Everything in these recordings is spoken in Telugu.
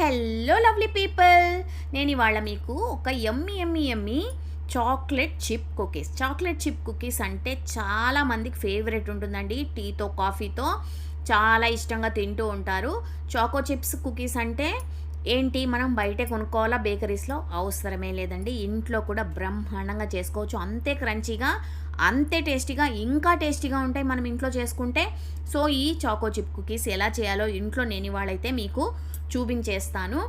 హలో లవ్లీ పీపుల్, నేను ఇవాళ మీకు ఒక యమ్మీ చాక్లెట్ చిప్ కుకీస్ అంటే చాలా మందికి ఫేవరెట్ ఉంటుందండి. టీతో కాఫీతో చాలా ఇష్టంగా తింటూ ఉంటారు. చాకో చిప్స్ కుకీస్ అంటే ఏంటి, మనం బయటే కొనుక్కోవాలా బేకరీస్లో? అవసరమే లేదండి. ఇంట్లో కూడా బ్రహ్మాండంగా చేసుకోవచ్చు. అంతే క్రంచీగా, అంతే టేస్టీగా, ఇంకా టేస్టీగా ఉంటాయి మనం ఇంట్లో చేసుకుంటే. సో ఈ చాకో చిప్ కుకీస్ ఎలా చేయాలో ఇంట్లో నేను ఇవాళైతే మీకు చూపించేస్తాను.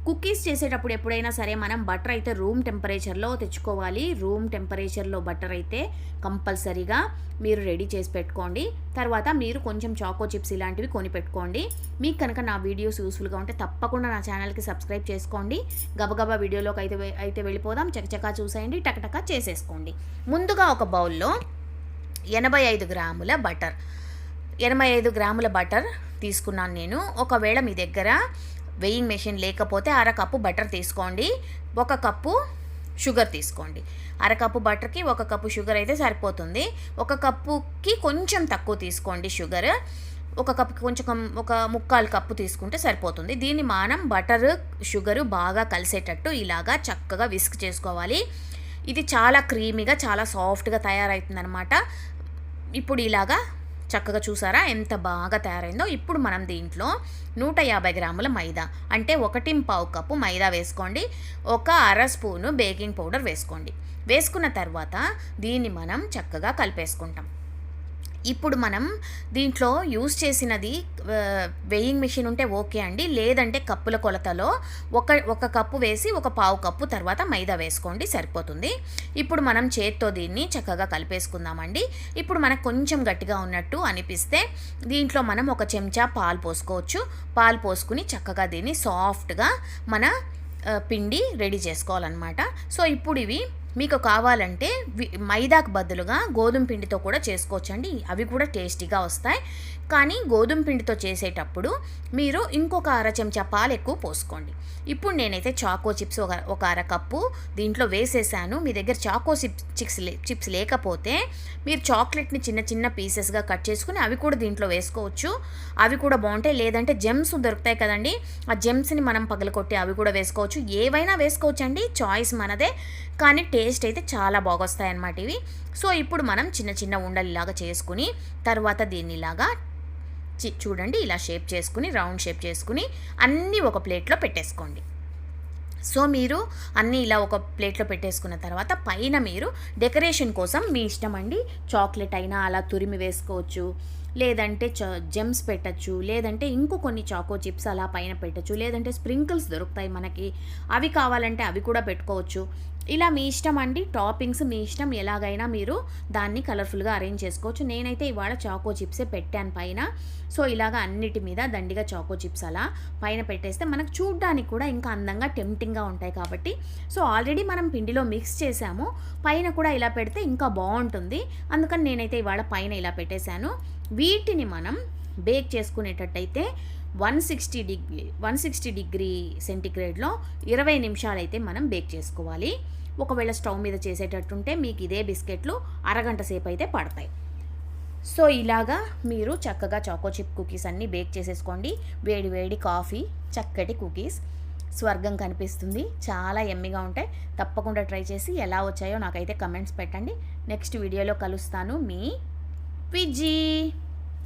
కుకీస్ చేసేటప్పుడు ఎప్పుడైనా సరే మనం బటర్ అయితే రూమ్ టెంపరేచర్లో తెచ్చుకోవాలి. రూమ్ టెంపరేచర్లో బటర్ అయితే కంపల్సరీగా మీరు రెడీ చేసి పెట్టుకోండి. తర్వాత మీరు కొంచెం చాకో చిప్స్ ఇలాంటివి కొని పెట్టుకోండి. మీకు కనుక నా వీడియోస్ యూస్ఫుల్గా ఉంటే తప్పకుండా నా ఛానల్కి సబ్స్క్రైబ్ చేసుకోండి. గబగబా వీడియోలోకి అయితే వెళ్ళిపోదాం. చకచకా చూసేయండి, టకటకా చేసేసుకోండి. ముందుగా ఒక బౌల్లో 85 గ్రాముల బటర్ 85 గ్రాముల బటర్ తీసుకున్నాను నేను. ఒకవేళ మీ దగ్గర వెయింగ్ మెషిన్ లేకపోతే అరకప్పు బటర్ తీసుకోండి. 1 కప్పు షుగర్ తీసుకోండి. అరకప్పు బటర్కి 1 కప్పు షుగర్ అయితే సరిపోతుంది. 1 కప్పుకి కొంచెం తక్కువ తీసుకోండి షుగర్. 1 కప్పుకి కొంచెం ఒక 3/4 కప్పు తీసుకుంటే సరిపోతుంది. దీన్ని మనం బటర్ షుగరు బాగా కలిసేటట్టు ఇలాగా చక్కగా విస్క్ చేసుకోవాలి. ఇది చాలా క్రీమీగా, చాలా సాఫ్ట్గా తయారవుతుంది అనమాట. ఇప్పుడు ఇలాగా చక్కగా చూసారా ఎంత బాగా తయారైందో. ఇప్పుడు మనం దీంట్లో 150 గ్రాముల మైదా అంటే 1.25 కప్పు మైదా వేసుకోండి. 1/2 స్పూను బేకింగ్ పౌడర్ వేసుకోండి. వేసుకున్న తర్వాత దీన్ని మనం చక్కగా కలిపేసుకుంటాం. ఇప్పుడు మనం దీంట్లో యూస్ చేసినది వెయింగ్ మెషిన్ ఉంటే ఓకే అండి. లేదంటే కప్పుల కొలతలో ఒక కప్పు వేసి 1/4 కప్పు తర్వాత మైదా వేసుకోండి, సరిపోతుంది. ఇప్పుడు మనం చేత్తో దీన్ని చక్కగా కలిపేసుకుందామండి. ఇప్పుడు మనకు కొంచెం గట్టిగా ఉన్నట్టు అనిపిస్తే దీంట్లో మనం 1 చెంచా పాలు పోసుకోవచ్చు. పాలు పోసుకుని చక్కగా దీన్ని సాఫ్ట్గా మన పిండి రెడీ చేసుకోవాలన్నమాట. సో ఇప్పుడు ఇవి మీకు కావాలంటే మైదాకు బదులుగా గోధుమ పిండితో కూడా చేసుకోవచ్చండి. అవి కూడా టేస్టీగా వస్తాయి. కానీ గోధుమ పిండితో చేసేటప్పుడు మీరు ఇంకొక 1/2 చెంచా పాలు ఎక్కువ పోసుకోండి. ఇప్పుడు నేనైతే చాకో చిప్స్ ఒక 1/2 కప్పు దీంట్లో వేసేసాను. మీ దగ్గర చాకో చిప్స్ లేకపోతే మీరు చాక్లెట్ని చిన్న చిన్న పీసెస్గా కట్ చేసుకుని అవి కూడా దీంట్లో వేసుకోవచ్చు. అవి కూడా బాగుంటాయి. లేదంటే జెమ్స్ దొరుకుతాయి కదండి, ఆ జెమ్స్ని మనం పగలకొట్టి అవి కూడా వేసుకోవచ్చు. ఏవైనా వేసుకోవచ్చు అండి, చాయిస్ మనదే. కానీ టేస్ట్ అయితే చాలా బాగొస్తాయి అన్నమాట ఇవి. సో ఇప్పుడు మనం చిన్న చిన్న ఉండలిలాగా చేసుకుని తర్వాత దీన్ని ఇలాగా చూడండి ఇలా షేప్ చేసుకుని, రౌండ్ షేప్ చేసుకుని అన్నీ ఒక ప్లేట్లో పెట్టేసుకోండి. సో మీరు అన్నీ ఇలా ఒక ప్లేట్లో పెట్టేసుకున్న తర్వాత పైన మీరు డెకరేషన్ కోసం మీ ఇష్టం అండి, చాక్లెట్ అయినా అలా తురిమి వేసుకోవచ్చు, లేదంటే జెమ్స్ పెట్టచ్చు, లేదంటే ఇంకో కొన్ని చాకో చిప్స్ అలా పైన పెట్టచ్చు, లేదంటే స్ప్రింకిల్స్ దొరుకుతాయి మనకి, అవి కావాలంటే అవి కూడా పెట్టుకోవచ్చు. ఇలా మీ ఇష్టం అండి, టాపింగ్స్ మీ ఇష్టం, ఎలాగైనా మీరు దాన్ని కలర్ఫుల్గా అరేంజ్ చేసుకోవచ్చు. నేనైతే ఇవాళ చాకో చిప్సే పెట్టాను పైన. సో ఇలాగ అన్నిటి మీద దండిగా చాకో చిప్స్ అలా పైన పెట్టేస్తే మనకు చూడ్డానికి కూడా ఇంకా అందంగా టెంప్టింగ్గా ఉంటాయి కాబట్టి. సో ఆల్రెడీ మనం పిండిలో మిక్స్ చేసాము, పైన కూడా ఇలా పెడితే ఇంకా బాగుంటుంది. అందుకని నేనైతే ఇవాళ పైన ఇలా పెట్టేశాను. వీటిని మనం బేక్ చేసుకునేటట్టయితే 160 డిగ్రీ సెంటీగ్రేడ్లో 20 నిమిషాలు అయితే మనం బేక్ చేసుకోవాలి. ఒకవేళ స్టవ్ మీద చేసేటట్టుంటే మీకు ఇదే బిస్కెట్లు అరగంట సేపు అయితే పడతాయి. సో ఇలాగా మీరు చక్కగా చాకో చిప్ కుకీస్ అన్నీ బేక్ చేసేసుకోండి. వేడి వేడి కాఫీ, చక్కటి కుకీస్, స్వర్గం కనిపిస్తుంది. చాలా యమ్మీగా ఉంటాయి. తప్పకుండా ట్రై చేసి ఎలా వచ్చాయో నాకైతే కమెంట్స్ పెట్టండి. నెక్స్ట్ వీడియోలో కలుస్తాను. మీ విజీ.